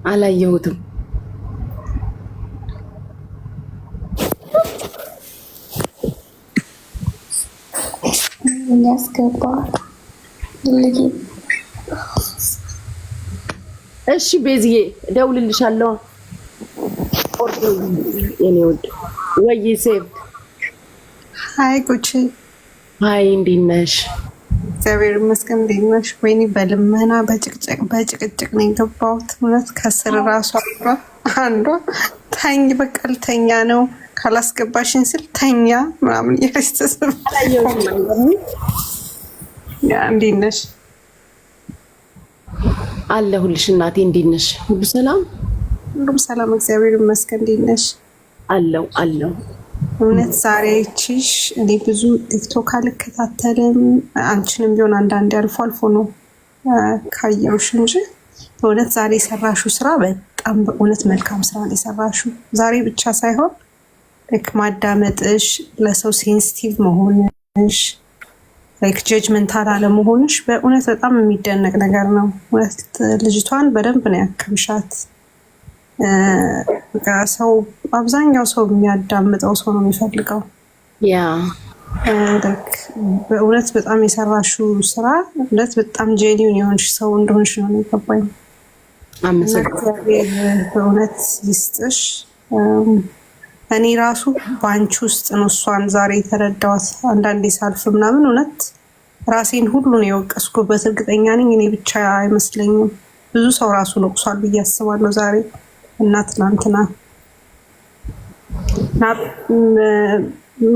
አላየሁትም። ያስገባ ልጅ እሺ ቤዝዬ እደውልልሻለሁ። የኔ ወድ ወይ ሴቭ ሃይ ጉቺ ሃይ እንዴት ነሽ? እግዚአብሔር ይመስገን። እንዴት ነሽ? ወይኔ በልመና በጭቅጭቅ ነው የገባሁት። እውነት ከስር ራሱ አንዷ ተኝ በቃ ልተኛ ነው ካላስገባሽን ስል ተኛ ምናምን እያለች ተስፋ እንዴት ነሽ? አለሁልሽ እናቴ። እንዴት ነሽ? ሁሉ ሰላም? ሁሉም ሰላም እግዚአብሔር ይመስገን። እንዴት ነሽ? አለው እውነት ዛሬ አይችሽ እኔ ብዙ ቲክቶክ አልከታተልም። አንቺንም ቢሆን አንዳንዴ አልፎ አልፎ ነው ካየሁሽ እንጂ በእውነት ዛሬ የሰራሽው ስራ በጣም በእውነት መልካም ስራ ነው የሰራሽው። ዛሬ ብቻ ሳይሆን ላይክ ማዳመጥሽ፣ ለሰው ሴንሲቲቭ መሆንሽ፣ ላይክ ጀጅመንታል አለመሆንሽ በእውነት በጣም የሚደነቅ ነገር ነው። እውነት ልጅቷን በደንብ ነው ያከምሻት። ሰው አብዛኛው ሰው የሚያዳምጠው ሰው ነው የሚፈልገው። ያ በእውነት በጣም የሰራሽው ስራ እውነት በጣም ጄኒውን የሆንሽ ሰው እንደሆንሽ ነው የሚገባኝ። እግዚአብሔር በእውነት ይስጥሽ። እኔ ራሱ በአንቺ ውስጥ ነው እሷን ዛሬ የተረዳኋት። አንዳንዴ ሳልፍ ምናምን እውነት ራሴን ሁሉ ነው የወቀስኩበት። እርግጠኛ ነኝ እኔ ብቻ አይመስለኝም፣ ብዙ ሰው ራሱ ነቅሷል ብዬ አስባለሁ ዛሬ እና ትናንትና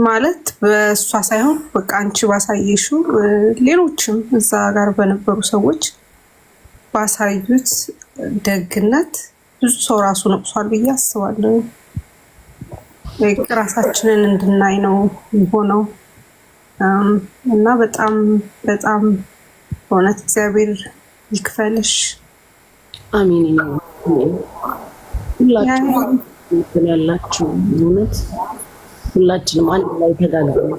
ማለት በእሷ ሳይሆን በቃ አንቺ ባሳየሽው ሌሎችም እዛ ጋር በነበሩ ሰዎች ባሳዩት ደግነት ብዙ ሰው ራሱ ነቅሷል ብዬ አስባለሁ። ራሳችንን እንድናይ ነው የሆነው እና በጣም በጣም በእውነት እግዚአብሔር ይክፈልሽ። አሜን ነው። ሁላችንም ያላችሁ እውነት ሁላችንም አንድ ላይ ተጋግዘን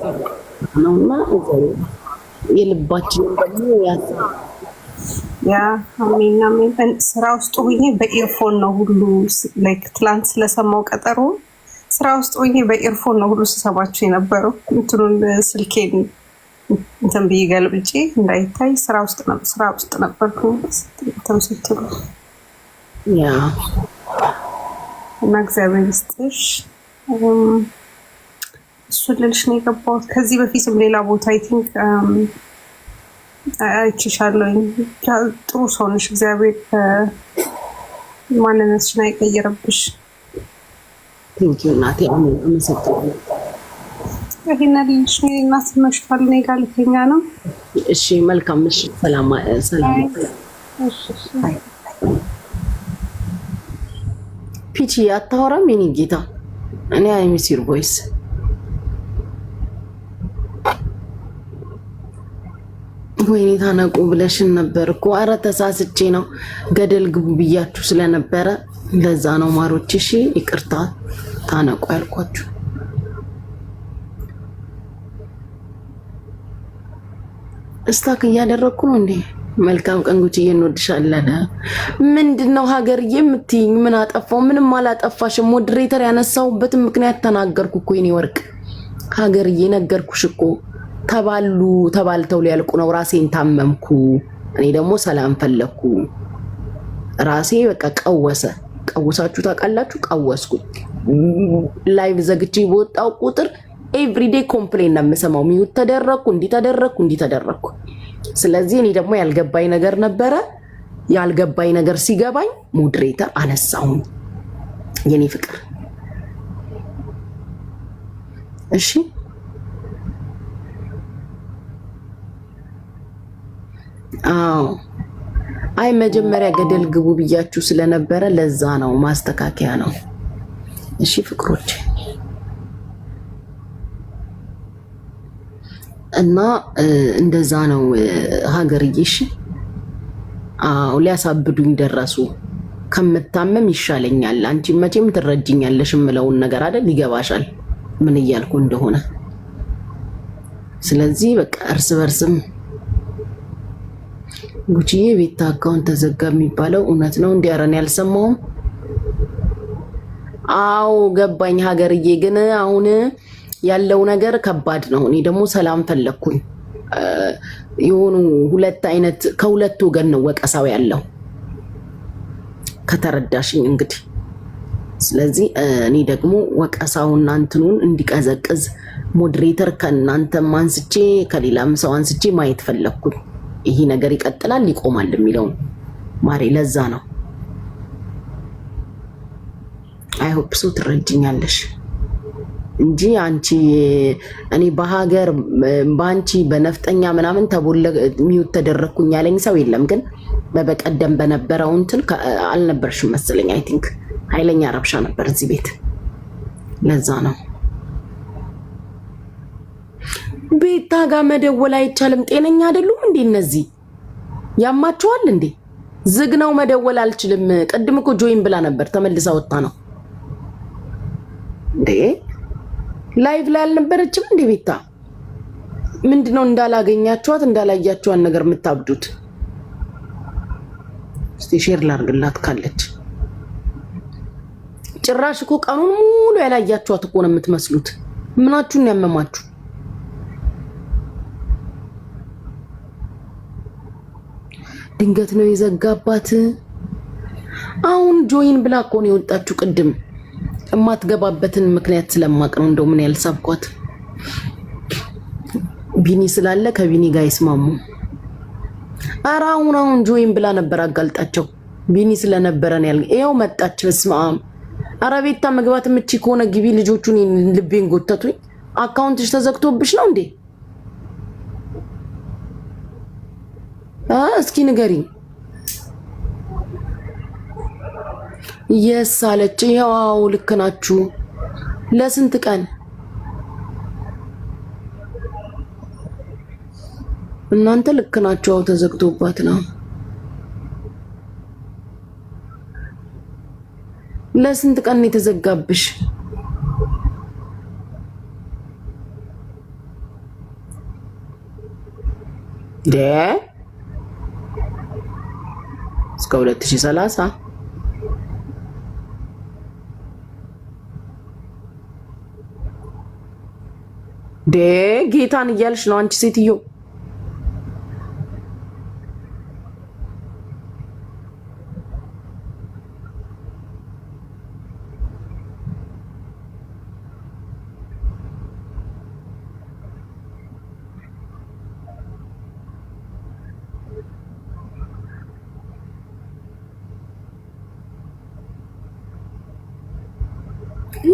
ነውና የልባችንን ደግሞ ያ አሜን አሜን። ስራ ውስጥ ሆኜ በኢርፎን ነው ሁሉ ላይክ ትላንት ስለሰማው ቀጠሮ ስራ ውስጥ ሆኜ በኢርፎን ነው ሁሉ ስሰማችሁ የነበረው። እንትኑን ስልኬን እንትን ብዬ ገልብጬ እንዳይታይ ስራ ውስጥ ነበርኩ ተምስጥሩ ያ እና እግዚአብሔር ይስጥሽ። እሱን ልልሽ ነው የገባሁት። ከዚህ በፊትም ሌላ ቦታ አይ ቲንክ አይችሻለሁኝ። ጥሩ ሰው ነሽ። እግዚአብሔር ማንነትሽን አይቀይርብሽ። ቴንኪው እናቴ። አሜን። አመሰግናለሁ። ይሄን ልልሽ ነው። እናት መሽቷል። እኔ ጋር ልተኛ ነው። እሺ መልካም ምሽት። ሰላም ሰላም። እሺ ፒቺ አታወራም? የኔ ጌታ እኔ አይ ሚስ ዩር ቮይስ። ወይኔ ታነቁ ብለሽን ነበር እኮ። ኧረ ተሳስቼ ነው ገደል ግቡ ብያችሁ ስለነበረ ለዛ ነው ማሮች። እሺ ይቅርታ ታነቁ ያልኳችሁ። እስታክ እያደረኩ ነው እንዴ? መልካም ቀን ጉቺዬ፣ እንወድሻለን። ምንድነው ሀገርዬ የምትይኝ? ምን አጠፋው? ምንም አላጠፋሽም። ሞዴሬተር ያነሳውበትን ምክንያት ተናገርኩ እኮ የኔ ወርቅ። ሀገርዬ ነገርኩሽ እኮ። ተባልተው ሊያልቁ ነው። ራሴን ታመምኩ። እኔ ደግሞ ሰላም ፈለኩ። ራሴ በቃ ቀወሳችሁ ታውቃላችሁ። ቀወስኩ። ላይቭ ዘግቼ በወጣው ቁጥር ኤቭሪዴይ ኮምፕሌን ነው የምሰማው። ሚዩት ተደረኩ፣ እንዲህ ተደረኩ። ስለዚህ እኔ ደግሞ ያልገባኝ ነገር ነበረ። ያልገባኝ ነገር ሲገባኝ ሞዴሬተር አነሳሁኝ የኔ ፍቅር። እሺ አዎ፣ አይ መጀመሪያ ገደል ግቡ ብያችሁ ስለነበረ ለዛ ነው፣ ማስተካከያ ነው። እሺ ፍቅሮች እና እንደዛ ነው ሀገርዬ። እሺ አዎ፣ ሊያሳብዱኝ ደረሱ። ከምታመም ይሻለኛል። አንቺ መቼም ትረጅኛለሽ የምለውን ነገር አይደል? ይገባሻል ምን እያልኩ እንደሆነ። ስለዚህ በቃ እርስ በርስም ጉቺዬ ቤታ አካውንት ተዘጋ የሚባለው እውነት ነው? እንዲያረን ያልሰማውም። አዎ ገባኝ ሀገርዬ። ግን አሁን ያለው ነገር ከባድ ነው። እኔ ደግሞ ሰላም ፈለግኩኝ። የሆኑ ሁለት አይነት ከሁለት ወገን ነው ወቀሳው ያለው ከተረዳሽኝ እንግዲህ። ስለዚህ እኔ ደግሞ ወቀሳውና እንትኑን እንዲቀዘቅዝ ሞዴሬተር ከእናንተም አንስቼ ከሌላም ሰው አንስቼ ማየት ፈለግኩኝ። ይሄ ነገር ይቀጥላል ይቆማል የሚለው ማሬ። ለዛ ነው አይ ሆፕ ሶ ትረጅኛለሽ እንጂ አንቺ እኔ በሀገር ባንቺ በነፍጠኛ ምናምን ሚውት ተደረኩኝ ያለኝ ሰው የለም። ግን በበቀደም በነበረው እንትን አልነበርሽም መሰለኝ። አይ ቲንክ ኃይለኛ ረብሻ ነበር እዚህ ቤት። ለዛ ነው ቤታ ጋር መደወል አይቻልም። ጤነኛ አይደሉም እንዴ እነዚህ? ያማቸዋል እንዴ? ዝግ ነው መደወል አልችልም። ቅድም እኮ ጆይን ብላ ነበር ተመልሳ ወጣ ነው እንዴ? ላይቭ ላይ አልነበረችም እንዴ ቤታ? ምንድነው እንዳላገኛችኋት እንዳላያችኋት ነገር የምታብዱት? እስቲ ሼር ላርግላት ካለች። ጭራሽ እኮ ቀኑን ሙሉ ያላያችኋት እኮ ነው የምትመስሉት። ምናችሁን ያመማችሁ? ድንገት ነው የዘጋባት። አሁን ጆይን ብላ እኮ ነው የወጣችሁ ቅድም። እማትገባበትን ምክንያት ስለማቅ ነው። እንደው ምን ያልሳብኳት ቢኒ ስላለ ከቢኒ ጋር ይስማሙ። ኧረ አሁን ጆይን ብላ ነበር አጋልጣቸው። ቢኒ ስለነበረ ነው ያልኩት። ይኸው መጣች። በስመ አብ። ኧረ ቤታ መግባት ምቺ ከሆነ ግቢ። ልጆቹን ልቤን ጎተቱኝ። አካውንትሽ ተዘግቶብሽ ነው እንዴ? እስኪ ንገሪኝ። የስ አለች። ያው ልክ ናችሁ። ለስንት ቀን እናንተ ልክ ናችሁ። ተዘግቶባት ነው። ለስንት ቀን የተዘጋብሽ? እስከ 2030 ጌታን እያልሽ ነው አንቺ ሴትዮ?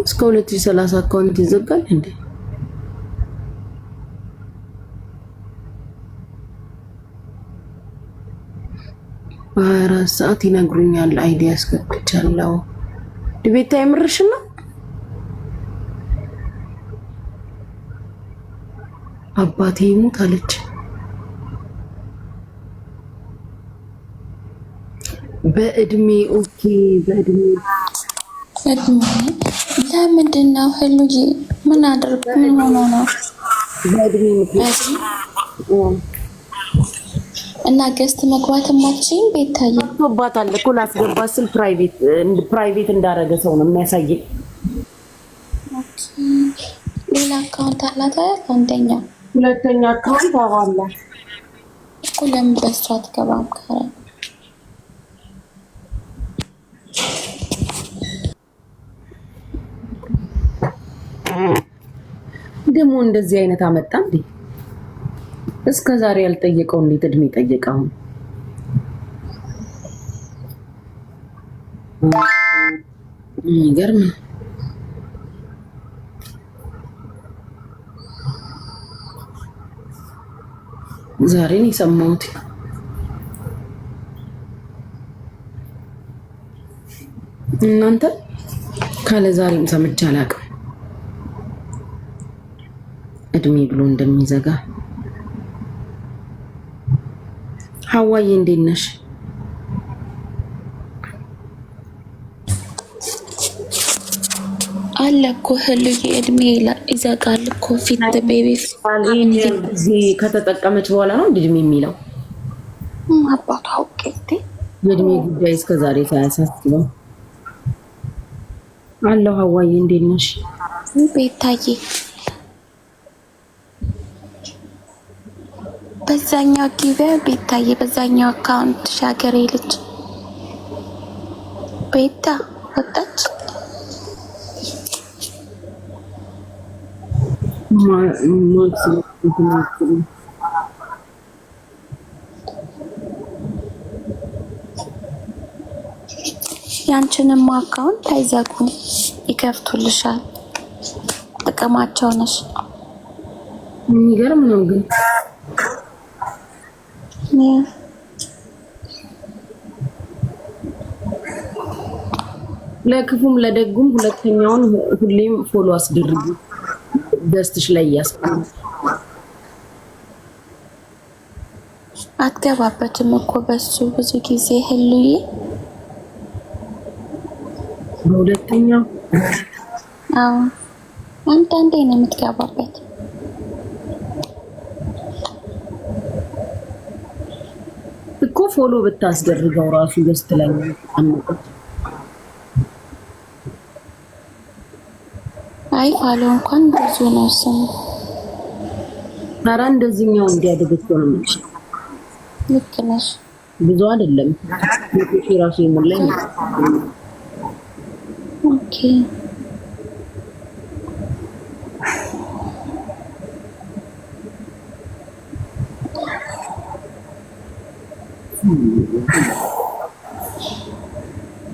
እስከ 2030 አካውንት ይዘጋል እንዴ? በ24 ሰዓት ይነግሩኛል። አይዲያ አስገብቻለሁ። ቤታ የምርሽ ነው? አባቴ ይሙት አለች። በእድሜ ኦኬ። በእድሜ ለምንድን ነው ህሉዬ? ምን አድርግ? ምን ሆኖ ነው? በእድሜ ምክንያት እና ገስት መግባትም አትችይም። ቤታዬ ተባታለ እኮ ላስገባ ስል ፕራይቬት እንዳረገ ሰው ነው የሚያሳየኝ። ኦኬ። ሌላ አካውንት አላት አይደል? አንደኛ ሁለተኛ አካውንት አዋላት እኮ። ለምን በሷ አትገባም? ካረ ደግሞ እንደዚህ አይነት አመጣ እንዴ? እስከ ዛሬ ያልጠየቀው እንዴት እድሜ ጠየቀው? ይገርም። ዛሬ ነው የሰማሁት። እናንተ ካለ ዛሬም ሰምቼ አላውቅም። እድሜ ብሎ እንደሚዘጋ። ሀዋዬ እንዴት ነሽ? አለ እኮ ህልዬ እድሜ ይዘጋል እኮ ፊት ቤቢ ከተጠቀመች በኋላ ነው እድሜ የሚለው። የእድሜ ጉዳይ እስከዛሬ ሳያሳስበው አለው። ሀዋዬ እንዴት ነሽ? ቤታዬ በዛኛው ጊዜ ቤታዬ በዛኛው አካውንት ሻገሬ ልጅ ቤታ ወጣች። ያንቺንም አካውንት አይዘጉም፣ ይከፍቱልሻል። ጥቅማቸው ነሽ። የሚገርም ነው ግን ለክፉም ለደጉም ሁለተኛውን ሁሌም ፎሎ አስደርጉ። ደስትሽ ላይ ያስቀምጥ። አትገባበትም እኮ በሱ ብዙ ጊዜ ህሉዬ። በሁለተኛው አዎ አንዳንዴ ነው የምትገባበት። እኮ ፎሎ ብታስደርገው ራሱ ደስት ላይ አምጣ። አይ ፋሎ እንኳን ብዙ ነው ስሙ። ታራ እንደዚህኛው እንዲያድግ እኮ ነው የምልሽ። ልክ ነሽ። ብዙ አይደለም ራሱ የሞላኝ። ኦኬ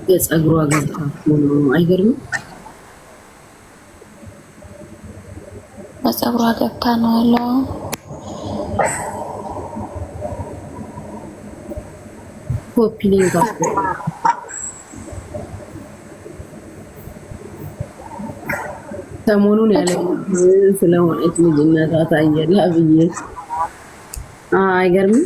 የፀጉሯ ገብታ ነው አይገርምም? በፀጉሯ ገብታ ነው ያለው። ኮፒ ሊንክ ሰሞኑን ያለ ስለሆነች ልጅነቷ ታየላ ብዬ አይገርምም?